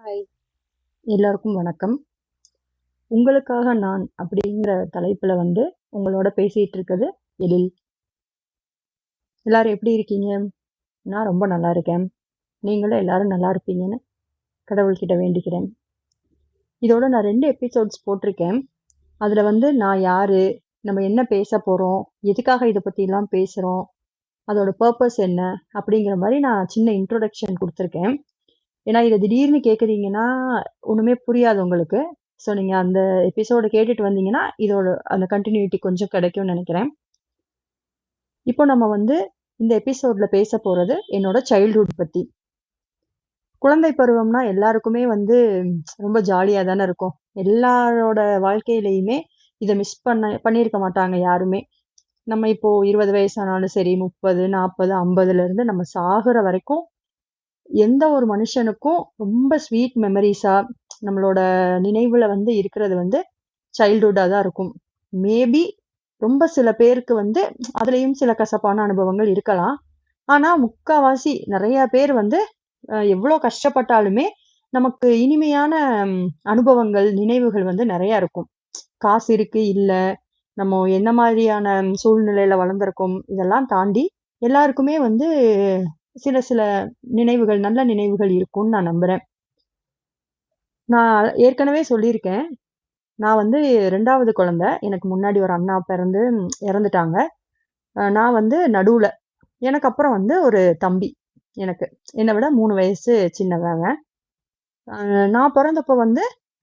Hi, எல்லாருக்கும் வணக்கம். உங்களுக்காக நான் அப்படிங்கிற தலைப்புல உங்களோட பேசிட்டு இருக்குது எழில். எல்லாரும் எப்படி இருக்கீங்க? நான் ரொம்ப நல்லா இருக்கேன். நீங்களும் எல்லாரும் நல்லா இருப்பீங்கன்னு கடவுள்கிட்ட வேண்டிக்கிறேன். இதோட நான் 2 எபிசோட்ஸ் போட்டிருக்கேன். அதுல நான் யாரு, நம்ம என்ன பேச போறோம், எதுக்காக இத பத்திலாம் பேசுறோம், அதோட பர்ப்பஸ் என்ன அப்படிங்கிற மாதிரி நான் சின்ன இன்ட்ரோடக்ஷன் கொடுத்துருக்கேன். ஏன்னா இத திடீர்னு கேட்குறீங்கன்னா, ஒண்ணுமே புரியாது உங்களுக்கு. ஸோ நீங்க அந்த எபிசோட கேட்டுட்டு வந்தீங்கன்னா, இதோட அந்த கன்டினியூட்டி கொஞ்சம் கிடைக்கும்னு நெனைக்கிறேன். இப்போ நம்ம இந்த எபிசோட்ல பேசப் போறது என்னோட சைல்ட்ஹுட் பத்தி. குழந்தை பருவம்னா எல்லாருக்குமே ரொம்ப ஜாலியா தானே இருக்கும். எல்லாரோட வாழ்க்கையிலயுமே இத மிஸ் பண்ணியிருக்க மாட்டாங்க யாருமே. நம்ம இப்போ 20 வயசானாலும் சரி, 30, 40, 50ல இருந்து நம்ம சாகுற வரைக்கும் எந்த ஒரு மனுஷனுக்கும் ரொம்ப ஸ்வீட் மெமரீஸா நம்மளோட நினைவுல இருக்கிறது சைல்ட்ஹுட்டா தான் இருக்கும். மேபி ரொம்ப சில பேருக்கு அதுலயும் சில கசப்பான அனுபவங்கள் இருக்கலாம். ஆனா முக்காவாசி நெறைய பேர் எவ்ளோ கஷ்டப்பட்டாலுமே நமக்கு இனிமையான அனுபவங்கள், நினைவுகள் நெறைய இருக்கும். காசு இருக்கு, இல்ல. நம்ம என்ன மாதிரியான சூழ்நிலையில வளர்ந்திருக்கோம், இதெல்லாம் தாண்டி எல்லாருக்குமே சில சில நினைவுகள், நல்ல நினைவுகள் இருக்கும்னு நான் நம்புறேன். நான் ஏற்கனவே சொல்லியிருக்கேன். நான் 2வது குழந்தை. எனக்கு முன்னாடி ஒரு அண்ணா பிறந்து இறந்துட்டாங்க. நான் நடுவுல. எனக்கு அப்புறம் ஒரு தம்பி எனக்கு. என்ன விட 3 வயசு சின்னவன் அவன். நான் பொறந்தப்போ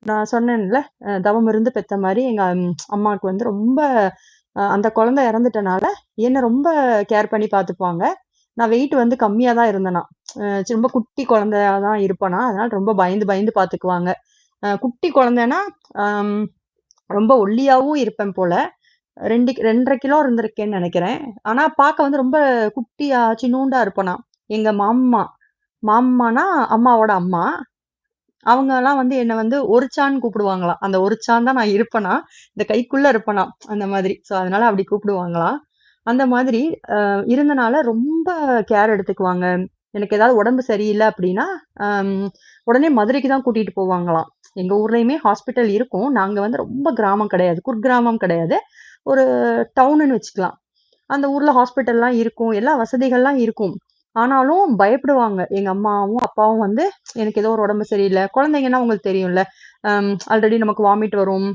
நான் சொன்னேன்ல, தவம் இருந்து பெத்த மாரி எங்க அம்மாவுக்கு ரொம்ப அந்த குழந்தை இறந்துட்டனால, என்ன ரொம்ப கேர் பண்ணி பார்த்துப்பாங்க. நான் வெயிட் கம்மியா தான் இருந்தேனாம். ரொம்ப குட்டி குழந்தையா தான் இருப்பேனா, அதனால ரொம்ப பயந்து பயந்து பார்த்துக்குவாங்க. குட்டி குழந்தைன்னா, அம் ரொம்ப ஒல்லியாவும் இருப்பேன் போல. 2 கிலோ இருந்திருக்கேன்னு நெனைக்கிறேன். ஆனா பார்க்க ரொம்ப குட்டியா, சின்னூண்டா இருப்பேனா. எங்க மாமான்னா அம்மாவோட அம்மா. அவங்கலாம் என்ன ஒருச்சான்னு கூப்பிடுவாங்களாம். அந்த ஒருச்சான் தான் நான் இருப்பேனா, இந்த கைக்குள்ள இருப்பேனாம். அந்த மாதிரி. ஸோ அதனால அப்படி கூப்பிடுவாங்களாம். அந்த மாதிரி இருந்தனால ரொம்ப கேர் எடுத்துக்குவாங்க. எனக்கு ஏதாவது உடம்பு சரியில்ல அப்படின்னா, அம் உடனே மதுரைக்கு தான் கூட்டிட்டு போவாங்களாம். எங்க ஊர்லயுமே ஹாஸ்பிட்டல் இருக்கும். நாங்க ரொம்ப கிராமம் கிடையாது. குர்கிராமம் கிடையாது. ஒரு டவுனுன்னு வச்சுக்கலாம். அந்த ஊர்ல ஹாஸ்பிட்டல்லாம் இருக்கும். எல்லா வசதிகள்லாம் இருக்கும். ஆனாலும் பயப்படுவாங்க. எங்க அம்மாவும், அப்பாவும் எனக்கு ஏதோ ஒரு உடம்பு சரியில்ல. குழந்தைங்கன்னா உங்களுக்கு தெரியும்ல. ஆல்ரெடி நமக்கு வாமிட் வரும்.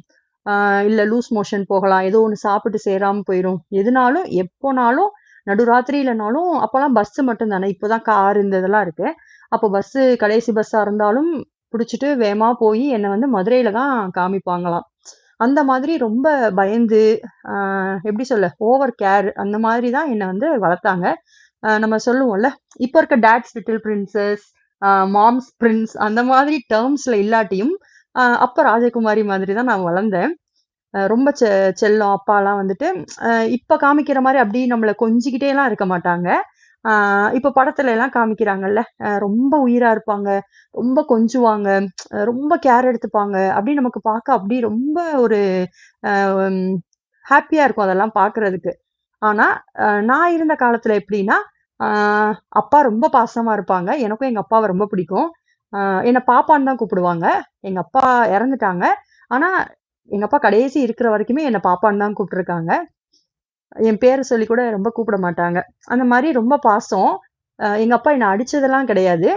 அ இல்ல லூஸ் மோஷன் போகலாம். ஏதோ ஒண்ணு சாப்பிட்டு சேராம போயிரும். எதுனாலும், எப்போனாலும், நடுராத்திரியிலனாலும் அப்பலாம் பஸ் மட்டும் தானே. இப்போதான் கார் இந்த இதெல்லாம் இருக்கு. அப்போ கடைசி பஸ்ஸா இருந்தாலும் புடிச்சுட்டு வேகமா போயி என்ன மதுரையில தான் காமிப்பாங்களாம். அந்த மாதிரி ரொம்ப பயந்து, அ எப்படி சொல்ல? ஓவர் கேர் அந்த மாதிரி தான் என்ன வளர்த்தாங்க. நம்ம சொல்லுவோம்ல, இப்ப இருக்க dad's little princess, mom's prince அந்த மாதிரி டெர்ம்ஸ்ல இல்லாட்டியும், அப்ப ராஜகுமாரி மாதிரி தான் நான் வளர்ந்தேன். ரொம்ப செல்லம் அப்பாலாம் இப்ப காமிக்கிற மாரி அப்படியே நம்மள கொஞ்சிக்கிட்டேலாம் இருக்க மாட்டாங்க. ஆ இப்ப படத்துல எல்லாம் காமிக்கிறாங்கல்ல, ரொம்ப உயிரா இருப்பாங்க, ரொம்ப கொஞ்சுவாங்க, ரொம்ப கேர் எடுத்துப்பாங்க. அப்படியே நமக்கு பார்க்க அப்படியே ரொம்ப ஒரு அ ம் ஹேப்பியா இருக்கும் அதெல்லாம் பார்க்கறதுக்கு. ஆனா, நான் இருந்த காலத்துல எப்படின்னா, ஆ அப்பா ரொம்ப பாசமா இருப்பாங்க. எனக்கும் எங்க அப்பாவ ரொம்ப பிடிக்கும். அ என்ன பாப்பான்னு தான் கூப்பிடுவாங்க. எங்க அப்பா இறந்துட்டாங்க. ஆனா, எங்க அப்பா கடைசி இருக்கிற வரைக்குமே என்ன பாப்பான்னு தான் கூப்பிட்டுருக்காங்க. என் பேர சொல்லி கூட ரொம்ப கூப்பிட மாட்டாங்க. அந்த மாரி ரொம்ப பாசம். எங்க அப்பா என்ன அடிச்சதெல்லாம் கிடையாது.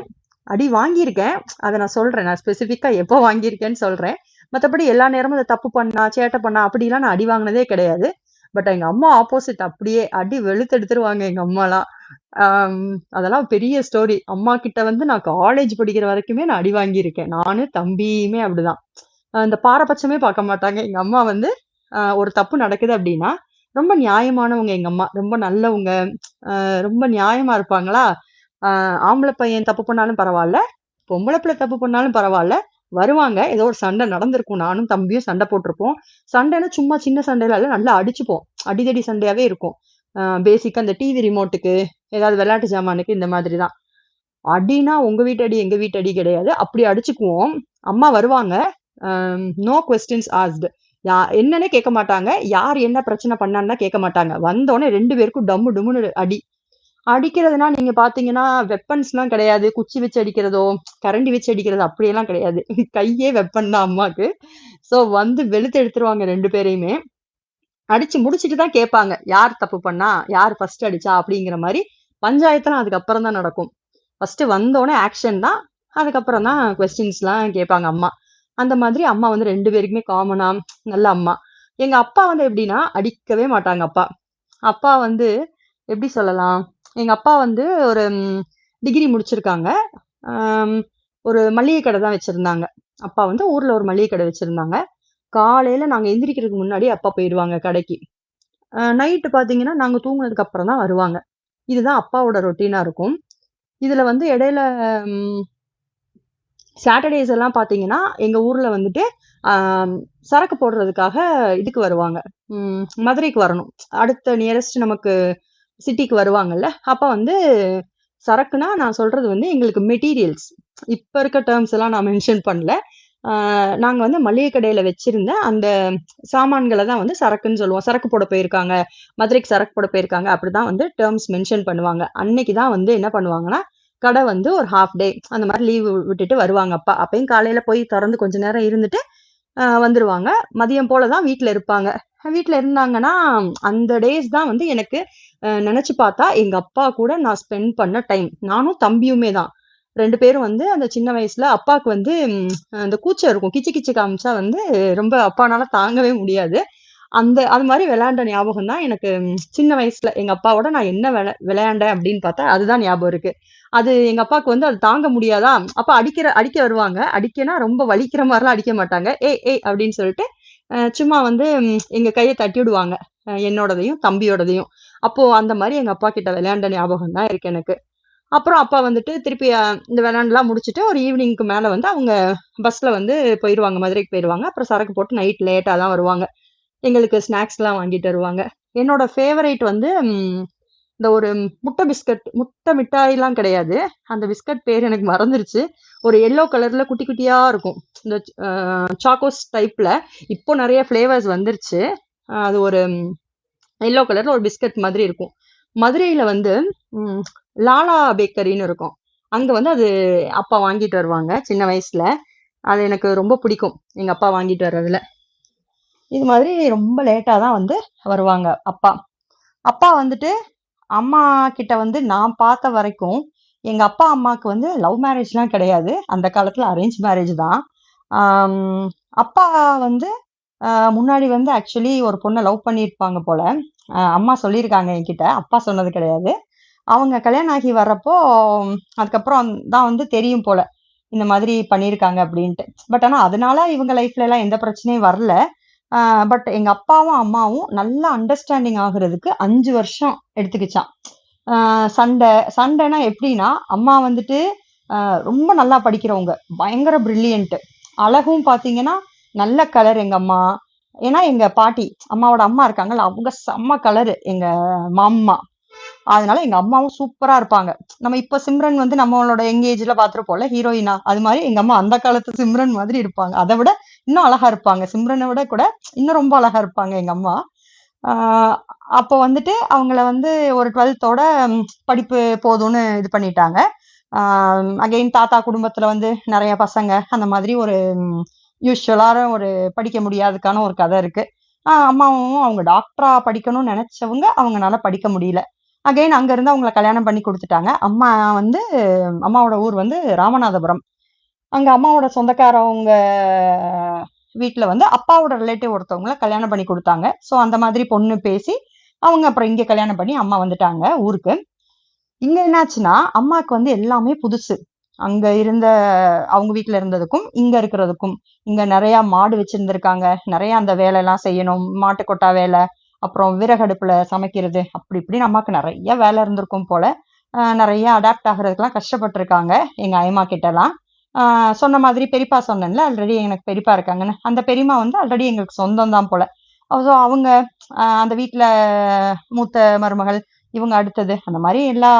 அடி வாங்கியிருக்கேன். அத நான் சொல்றேன். நான் ஸ்பெசிஃபிக்கா எப்போ வாங்கியிருக்கேன்னு சொல்றேன். மத்தபடி எல்லா நேரமும் இந்த தப்பு பண்ணா, சேட்டை பண்ணா அப்படிலாம் நான் அடி வாங்கினதே கிடையாது. பட் எங்க அம்மா ஆப்போசிட் அப்படியே அடி வெளுத்து எடுத்துருவாங்க எங்க அம்மாலாம். ஆம் அதெல்லாம் பெரிய ஸ்டோரி. அம்மா கிட்ட நான் காலேஜ் படிக்கிற வரைக்குமே நான் அடி வாங்கியிருக்கேன். நானு, தம்பியுமே அப்படிதான். இந்த பாரபட்சமே பார்க்க மாட்டாங்க. எங்க அம்மா ஒரு தப்பு நடக்குது அப்படின்னா, ரொம்ப நியாயமானவங்க எங்க அம்மா. ரொம்ப நல்லவங்க. ரொம்ப நியாயமா இருப்பாங்களா, அ ஆம்பள பையன் தப்பு பண்ணாலும் பரவால்ல, பொம்பள பிள்ளை தப்பு பண்ணாலும் பரவால்ல, வருவாங்க. ஏதோ ஒரு சண்டை நடந்திருக்கும். நானும் தம்பியும் சண்டை போட்டுருப்போம். சண்டைன்னா சும்மா சின்ன சண்டைலாம் இல்ல. நல்லா அடிச்சுப்போம். அடிதடி சண்டையாவே இருக்கும். பேசிக்கா இந்த டிவி ரிமோட்டுக்கு, ஏதாவது விளையாட்டு ஜாமானுக்கு இந்த மாதிரி தான். அடின்னா உங்க வீட்டு அடி, எங்க வீட்டு அடி கிடையாது. அப்படி அடிச்சுக்குவோம். அம்மா வருவாங்க. No questions asked. என்னன்னே கேட்க மாட்டாங்க. யார் என்ன பிரச்சனை பண்ணான்னு தான் கேட்க மாட்டாங்க. வந்தோனே 2 பேருக்கும் டம்மு டும்முன்னு அடி. அடிக்கிறதுனா நீங்க பார்த்தீங்கன்னா, வெப்பன்ஸ்லாம் கிடையாது. குச்சி வச்சு அடிக்கிறதோ, கரண்டி வச்சு அடிக்கிறதோ அப்படியெல்லாம் கிடையாது. கையே வெப்பன் தான் அம்மாக்கு. ஸோ வந்து வெளுத்து எடுத்துருவாங்க 2 பேரையுமே. அடிச்சு முடிச்சுட்டு தான் கேட்பாங்க. யார் தப்பு பண்ணா? யார் ஃபர்ஸ்ட் அடிச்சா? அப்படிங்கிற மாரி பஞ்சாயத்துலாம் அதுக்கப்புறம் தான் நடக்கும். ஃபர்ஸ்ட் வந்தோனே ஆக்ஷன் தான். அதுக்கப்புறம் தான் கொஸ்டின்ஸ்லாம் கேட்பாங்க அம்மா. அந்த மாதிரி அம்மா வந்து 2 பேருக்குமே காமனா நல்ல அம்மா. எங்க அப்பா வந்து எப்படின்னா, அடிக்கவே மாட்டாங்க அப்பா. அப்பா வந்து எப்படி சொல்லலாம்? எங்க அப்பா வந்து ஒரு டிகிரி முடிச்சிருக்காங்க. அம் ஒரு மளிகை கடை தான் வச்சிருந்தாங்க. அப்பா வந்து ஊர்ல ஒரு மளிகை கடை வச்சிருந்தாங்க. காலையில நாங்க எந்திரிக்கிறதுக்கு முன்னாடி அப்பா போயிருவாங்க கடைக்கு. நைட்டு பார்த்தீங்கன்னா, நாங்க தூங்குனதுக்கு அப்புறம் தான் வருவாங்க. இதுதான் அப்பாவோட ரொட்டீனா இருக்கும். இதுல வந்து இடையில ம் சாட்டர்டேஸ் எல்லாம் பார்த்தீங்கன்னா, எங்க ஊர்ல வந்துட்டு ஆம் சரக்கு போடுறதுக்காக இதுக்கு வருவாங்க. மதுரைக்கு வரணும். அடுத்த நியரஸ்ட் நமக்கு சிட்டிக்கு வருவாங்கல்ல. அப்ப வந்து சரக்குனா நான் சொல்றது வந்து எங்களுக்கு மெட்டீரியல்ஸ். இப்ப இருக்க டெர்ம்ஸ் எல்லாம் நான் மென்ஷன் பண்ணல. ஆ நாங்க வந்து மளிகை கடையில வச்சிருந்த அந்த சாமான்கள தான் வந்து சரக்குன்னு சொல்லுவோம். சரக்கு போட போயிருக்காங்க, மதுரைக்கு சரக்கு போட போயிருக்காங்க அப்படிதான் வந்து டெர்ம்ஸ் மென்ஷன் பண்ணுவாங்க. அன்னைக்கு தான் வந்து என்ன பண்ணுவாங்கன்னா, கடை வந்து ஒரு ஹால்ஃப் டே அந்த மாரி லீவ் விட்டுட்டு வருவாங்க அப்பா. அப்பயும் காலையில போய் தொறந்து கொஞ்ச நேரம் இருந்துட்டு வந்துருவாங்க. மதியம் போல தான் வீட்ல இருப்பாங்க. வீட்ல இருந்தாங்கன்னா, அந்த டேஸ் தான் வந்து எனக்கு நெனச்சு பார்த்தா, எங்க அப்பா கூட நான் ஸ்பெண்ட் பண்ண டைம். நானும் தம்பியுமே தான். 2 பேரும் வந்து அந்த சின்ன வயசுல அப்பாக்கு வந்து அந்த கூச்சம் இருக்கும். கிச்சு கிச்சு காமிச்சா வந்து ரொம்ப அப்பானால தாங்கவே முடியாது. அது மாரி விளையாண்ட ஞாபகம் தான் எனக்கு சின்ன வயசுல எங்க அப்பாவோட நான் என்ன விளையாண்டேன் அப்படின்னு பார்த்தா, அதுதான் ஞாபகம் இருக்கு. அது எங்க அப்பாவுக்கு வந்து அது தாங்க முடியாதா, அப்ப அடிக்க வருவாங்க. அடிக்கன்னா ரொம்ப வலிக்கிற மாரிலாம் அடிக்க மாட்டாங்க. "ஏய் ஏய்" அப்படின்னு சொல்லிட்டு, சும்மா வந்து எங்க கைய தட்டி விடுவாங்க. என்னோடதையும், தம்பியோடதையும். அப்போ அந்த மாரி எங்க அப்பா கிட்ட விளையாண்ட ஞாபகம் தான் இருக்கு எனக்கு. அப்புறம் அப்பா வந்துட்டு திருப்பி இந்த விளையாண்டுலாம் முடிச்சுட்டு ஒரு ஈவினிங்க்கு மேல வந்து அவங்க பஸ்ல வந்து போயிருவாங்க. மதுரைக்கு போயிருவாங்க. அப்புறம் சரக்கு போட்டு நைட் லேட்டா தான் வருவாங்க. எங்களுக்கு ஸ்நாக்ஸ்லாம் வாங்கிட்டு வருவாங்க. என்னோட ஃபேவரைட் வந்து இந்த ஒரு முட்டை மிட்டாய்லாம் கிடையாது. அந்த பிஸ்கட் பேரு எனக்கு மறந்துருச்சு. ஒரு எல்லோ கலர்ல குட்டி குட்டியா இருக்கும். இந்த சாக்கோஸ் டைப்ல. இப்போ நெறைய ஃப்ளேவர்ஸ் வந்துருச்சு. அது ஒரு எல்லோ கலர்ல ஒரு பிஸ்கட் மாதிரி இருக்கும். மதுரையில வந்து ம் லாலா பேக்கரின்னு இருக்கும். அங்க வந்து அது அப்பா வாங்கிட்டு வருவாங்க சின்ன வயசுல. அது எனக்கு ரொம்ப பிடிக்கும். எங்க அப்பா வாங்கிட்டு வர்றதுல. இது மாதிரி ரொம்ப லேட்டா தான் வந்து வருவாங்க அப்பா. அப்பா வந்துட்டு அம்மா கிட்ட வந்து நான் பார்த்த வரைக்கும், எங்க அப்பா, அம்மாக்கு வந்து லவ் மேரேஜ்லாம் கிடையாது. அந்த காலத்துல அரேஞ்ச் மேரேஜ் தான். ஆம் அப்பா வந்து அ முன்னாடி வந்து ஆக்சுவலி ஒரு பொண்ண லவ் பண்ணியிருப்பாங்க போல. அம்மா சொல்லியிருக்காங்க என்கிட்ட. அப்பா சொன்னது கிடையாது. அவங்க கல்யாணம் ஆகி வர்றப்போ, அதுக்கப்புறம் தான் வந்து தெரியும் போல. இந்த மாதிரி பண்ணியிருக்காங்க அப்டின்ட்டு. பட் ஆனா அதனால இவங்க லைஃப்லலாம் எந்த பிரச்சனையும் வரல. ஆ பட் எங்க அப்பாவும், அம்மாவும் நல்லா அண்டர்ஸ்டாண்டிங் ஆகுறதுக்கு 5 வருஷம் எடுத்துக்கிச்சாம். ஆ சண்டைனா எப்படின்னா, அம்மா வந்துட்டு அ ரொம்ப நல்லா படிக்கிறவங்க. பயங்கர பிரில்லியன்ட். அழகும் பார்த்தீங்கன்னா, நல்ல கலர் எங்க அம்மா. ஏன்னா எங்க பாட்டி, அம்மாவோட அம்மா இருக்காங்கல்ல, அவங்க செம்ம கலரு எங்க மாமா. அதனால எங்க அம்மாவும் சூப்பரா இருப்பாங்க. நம்ம இப்ப சிம்ரன் வந்து நம்மளோட யங் ஏஜ்ல பார்த்திருப்போம்ல ஹீரோயினா. அது மாரி எங்க அம்மா அந்த காலத்து சிம்ரன் மாதிரி இருப்பாங்க. அத விட இன்னும் அழகா இருப்பாங்க. சிம்ரன விட கூட இன்னும் ரொம்ப அழகா இருப்பாங்க எங்க அம்மா. ஆ அப்போ வந்துட்டு அவங்கள வந்து ஒரு 12தோட படிப்பு போதும்னு இது பண்ணிட்டாங்க. ஆ அகைன் தாத்தா குடும்பத்துல வந்து நெறைய பசங்க அந்த மாதிரி ஒரு யூசுவலான ஒரு படிக்க முடியாததுக்கான ஒரு கதை இருக்கு. அம்மாவும் அவங்க டாக்டரா படிக்கணும்னு நெனைச்சவங்க, அவங்கனால படிக்க முடியல. அகைன் அங்க இருந்து அவங்கள கல்யாணம் பண்ணி குடுத்துட்டாங்க. வந்து அம்மாவோட ஊர் வந்து ராமநாதபுரம். அங்க அம்மாவோட சொந்தக்காரவங்க வீட்ல வந்து அப்பாவோட ரிலேட்டிவ் ஒருத்தவங்கள கல்யாணம் பண்ணி குடுத்தாங்க. ஸோ அந்த மாதிரி பொண்ணு பேசி, அவங்க அப்புறம் இங்க கல்யாணம் பண்ணி அம்மா வந்துட்டாங்க ஊருக்கு. இங்க என்னாச்சுன்னா, அம்மாக்கு வந்து எல்லாமே புதுசு. அங்க இருந்த அவங்க வீட்ல இருந்ததுக்கும், இங்க இருக்கிறதுக்கும். இங்க நெறையா மாடு வச்சிருந்திருக்காங்க. நெறையா அந்த வேலைலாம் செய்யணும். மாட்டு கொட்டா வேலை, அப்புறம் விறகடுப்புல சமைக்கிறது, அப்படி இப்படின்னு அம்மாக்கு நெறைய வேலை இருந்திருக்கும் போல. நெறைய அடாப்ட் ஆகுறதுக்குலாம் கஷ்டப்பட்டுருக்காங்க, எங்க ஆயம்மா கிட்டலாம். அ சொன்ன மாதிரி பெரியப்பா சொன்னேன்ல, ஆல்ரெடி எனக்கு பெரியப்பா இருக்காங்கன்னு. அந்த பெரியம்மா வந்து ஆல்ரெடி எங்களுக்கு சொந்தம் தான் போல. ஸோ அவங்க அந்த வீட்ல மூத்த மருமகள், இவங்க அடுத்தது. அந்த மாரி எல்லா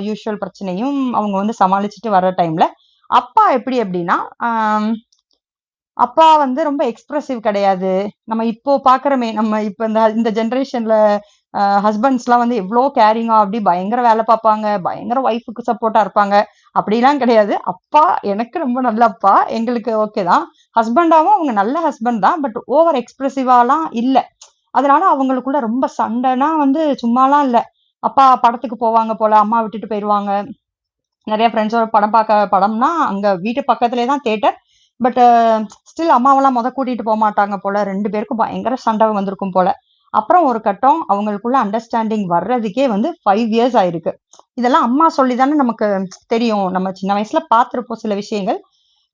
யூசுவல் பிரச்சனையும் அவங்க வந்து சமாளிச்சுட்டு வர்ற டைம்ல, அப்பா எப்படி அப்படின்னா, ஆம் அப்பா வந்து ரொம்ப எக்ஸ்பிரசிவ் கிடையாது. நம்ம இப்போ பார்க்குறோமே, நம்ம இப்ப இந்த இந்த ஜெனரேஷன்ல ஹஸ்பண்ட்ஸ்லாம் வந்து எவ்வளோ கேரிங்கா அப்படி பயங்கர வேலை பார்ப்பாங்க, பயங்கர ஒய்ஃபுக்கு சப்போர்ட்டா இருப்பாங்க. அப்படிலாம் கிடையாது. அப்பா எனக்கு ரொம்ப நல்ல அப்பா. எங்களுக்கு ஓகே தான். ஹஸ்பண்டாவும் அவங்க நல்ல ஹஸ்பண்ட் தான். பட் ஓவர் எக்ஸ்பிரசிவாலாம் இல்ல. அதனால அவங்களுக்குள்ள ரொம்ப சண்டைனா வந்து சும்மாலாம் இல்ல. அப்பா படத்துக்கு போவாங்க போல, அம்மா விட்டுட்டு போயிருவாங்க. நெறைய ஃப்ரெண்ட்ஸோட படம் பார்க்க படம்னா, அங்க வீட்டு பக்கத்திலேயே தான் தியேட்டர். பட் ஸ்டில் அம்மாவெல்லாம் கூட்டிட்டு போமாட்டாங்க போல. 2 பேருக்கும் பயங்கர சண்டை வந்திருக்கும் போல. அப்புறம் ஒரு கட்டம் அவங்களுக்குள்ள அண்டர்ஸ்டாண்டிங் வர்றதுக்கே வந்து 5 இயர்ஸ் ஆயிருக்கு. இதெல்லாம் அம்மா சொல்லி தானே நமக்கு தெரியும். நம்ம சின்ன வயசுல பார்த்திருப்போம் சில விஷயங்கள்.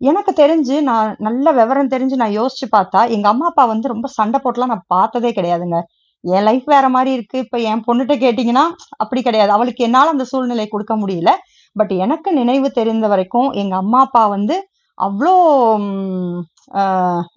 எனக்கு தெரிஞ்சு நான் நல்ல விவரம் தெரிஞ்சு நான் யோசிச்சு பார்த்தா, எங்க அம்மா, அப்பா வந்து ரொம்ப சண்டை போட்டுலாம் நான் பார்த்ததே கிடையாதுங்க. என் லைஃப் வேற மாரி இருக்கு. இப்ப என் பொண்ணுட்ட கேட்டீங்கன்னா, அப்படி கிடையாது. அவளுக்கு என்னால அந்த சூழ்நிலை குடுக்க முடியல. பட் எனக்கு நினைவு தெரிந்த வரைக்கும், எங்க அம்மா, அப்பா வந்து அவ்ளோ ம் அ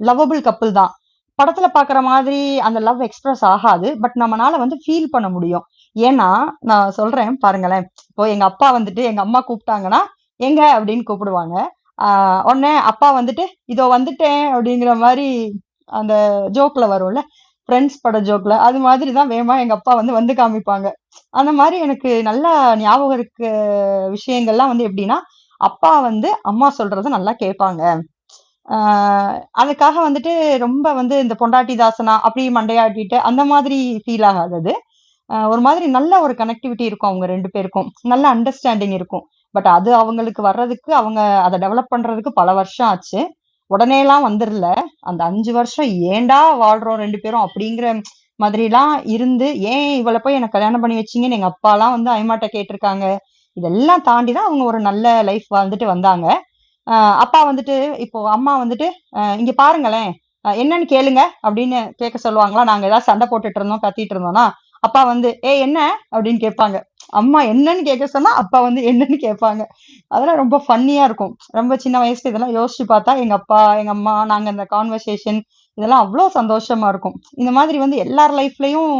லவ்வபிள் கப்பிள் தான். படத்துல பாக்குற மாதிரி அந்த லவ் எக்ஸ்பிரஸ் ஆகாது. பட் நம்மனால வந்து ஃபீல் பண்ண முடியும். ஏன்னா, நான் சொல்றேன் பாருங்களேன். இப்போ எங்க அப்பா வந்துட்டு எங்க அம்மா கூப்பிட்டாங்கன்னா, "எங்க?" அப்படின்னு கூப்பிடுவாங்க. ஆ உடனே அப்பா வந்துட்டு, "இதோ வந்துட்டேன்" அப்படிங்கிற மாரி அந்த ஜோக்ல வரும்ல. ஃப்ரெண்ட்ஸ் பட ஜோக்ல. அது மாதிரி தான் வேகமா எங்க அப்பா வந்து காமிப்பாங்க. அந்த மாரி எனக்கு நல்லா ஞாபகம் இருக்க விஷயங்கள்லாம் வந்து எப்படின்னா, அப்பா வந்து அம்மா சொல்றத நல்லா கேட்பாங்க. ஆ அதுக்காக வந்துட்டு ரொம்ப வந்து இந்த பொண்டாட்டி தாசனா அப்படி மண்டையாட்டிட்டு அந்த மாதிரி ஃபீல் ஆகாதது. ஒரு மாதிரி நல்ல ஒரு கனெக்டிவிட்டி இருக்கும் அவங்க 2 பேருக்கும். நல்ல அண்டர்ஸ்டாண்டிங் இருக்கும். பட் அது அவங்களுக்கு வர்றதுக்கு அவங்க அத டெவலப் பண்றதுக்கு பல வருஷம் ஆச்சு. உடனேலாம் வந்துரல. அந்த 5 வருஷம் ஏன்டா வாழ்றோம் 2 பேரும் அப்படிங்கிற மாதிரிலாம் இருந்து, ஏன் இவள போய் எனக்கு கல்யாணம் பண்ணி வச்சீங்கன்னு எங்க அப்பாலாம் வந்து அம்மாட்ட கேட்டிருக்காங்க. இதெல்லாம் தாண்டி தான் அவங்க ஒரு நல்ல லைஃப் வாழ்ந்துட்டு வந்தாங்க. அ அப்பா வந்துட்டு இப்போ அம்மா வந்துட்டு, இங்க பாருங்களேன், என்னன்னு கேளுங்க" அப்படின்னு கேட்க சொல்லுவாங்களா, நாங்க ஏதாவது சண்டை போட்டுட்டு இருந்தோம், கத்திட்டு இருந்தோம்னா, அப்பா வந்து, "ஏய் என்ன?" அப்படின்னு கேட்பாங்க. அம்மா என்னன்னு கேட்க சொன்னா, அப்பா வந்து என்னன்னு கேட்பாங்க. அதெல்லாம் ரொம்ப ஃபன்னியா இருக்கும். ரொம்ப சின்ன வயசுல இதெல்லாம் யோசிச்சு பார்த்தா, எங்க அப்பா, எங்க அம்மா, நாங்க இந்த கான்வர்சேஷன் இதெல்லாம் அவ்ளோ சந்தோஷமா இருக்கும். இந்த மாதிரி வந்து எல்லார் லைஃப்லயும்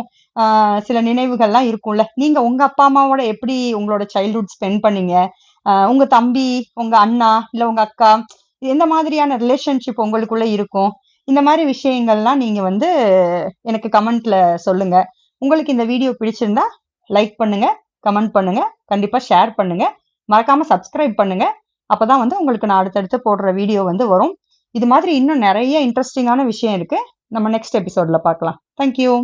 சில நினைவுகள்லாம் இருக்கும்ல. நீங்க உங்க அப்பா, அம்மாவோட எப்படி உங்களோட சைல்ட்ஹுட் ஸ்பெண்ட் பண்ணீங்க? உங்க தம்பி, உங்க அண்ணா, இல்ல உங்க அக்கா, எந்த மாதிரியான ரிலேஷன்ஷிப் உங்களுக்குள்ள இருக்கும்? இந்த மாரி விஷயங்கள்லாம் நீங்க வந்து எனக்கு கமெண்ட்ல சொல்லுங்க. உங்களுக்கு இந்த வீடியோ பிடிச்சிருந்தா லைக் பண்ணுங்க, கமெண்ட் பண்ணுங்க, கண்டிப்பா ஷேர் பண்ணுங்க. மறக்காம சப்ஸ்கிரைப் பண்ணுங்க. அப்பதான் வந்து உங்களுக்கு நான் அடுத்தடுத்து போடுற வீடியோ வந்து வரும். இது மாதிரி இன்னும் நெறைய இன்ட்ரஸ்டிங்கான விஷயம் இருக்கு. நம்ம நெக்ஸ்ட் எபிசோட்ல பார்க்கலாம். Thank you.